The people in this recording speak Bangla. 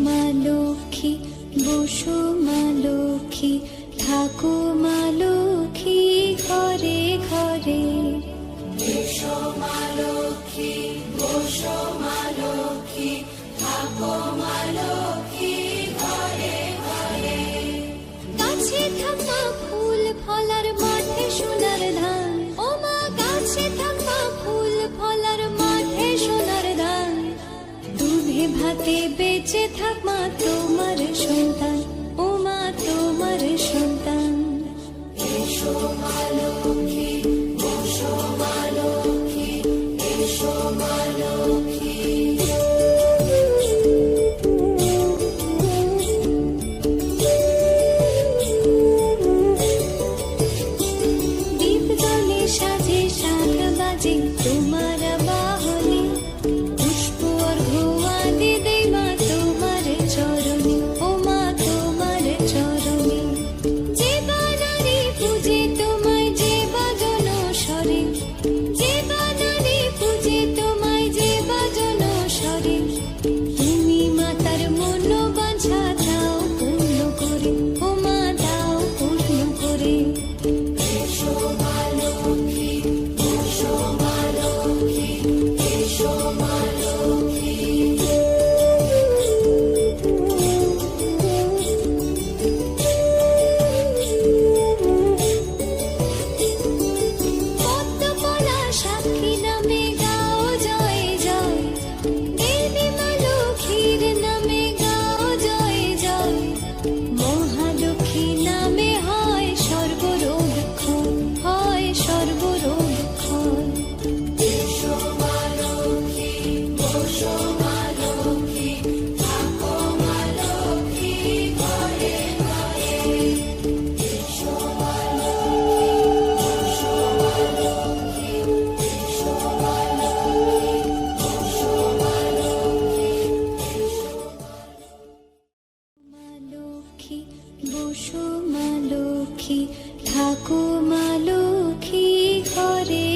মা লক্ষ্মী, বসো মা লক্ষ্মী, থাকো মা লক্ষ্মী ঘরে ঘরে। এসো মা লক্ষ্মী, বসো মা লক্ষ্মী, থাকো মা লক্ষ্মী ঘরে ঘরে। গাছে থাকা ফুল ফলার মাঠে সোনার ধান, ও মা গাছে থাকা ফুল ফলার মাঠে সোনার ধান। দুধে ভাতে বেঁচে থাক মা তোমার সন্তান, ও মা তোমার সন্তান। এসো মা লক্ষ্মী, বসো মা লক্ষ্মী, এসো মা লক্ষ্মী। দীপজলে সাজে শাখ বাজে তোমার বাহনে, পুষ্প অর্ঘ্য আদি দেই মা তোমার চরণে, ও মা তোমার চরণে। যে বানারে পূজে তোমায় যে বাজন স্বরে, যে বানারে পূজে তোমায় যে বাজন স্বরে। তুমি মাতার মনোবাঞ্ছা দাও পূর্ণ করে, ও মা দাও পূর্ণ করে। এসো মা লক্ষ্মী, বসো মা লক্ষ্মী, এসো মা লক্ষ্মী। পদ্মপলা সাক্ষী নামে গাও জয় জয়, দেবী মা লক্ষ্মীর নামে গাও জয় জয়। মহালক্ষ্মী নামে হয় সর্বরোগ ক্ষয়, হয় সর্বরোগ ক্ষয়। এসো মা লক্ষ্মী, বসো মা লক্ষ্মী, থাকো মা লক্ষ্মী ঘরে ঘরে। এসো মা লক্ষ্মী, বসো মা লক্ষ্মী, এসো মা লক্ষ্মী, বসো মা লক্ষ্মী, মা লক্ষ্মী, বসো মা লক্ষ্মী, থাকো মা লক্ষ্মী ঘরে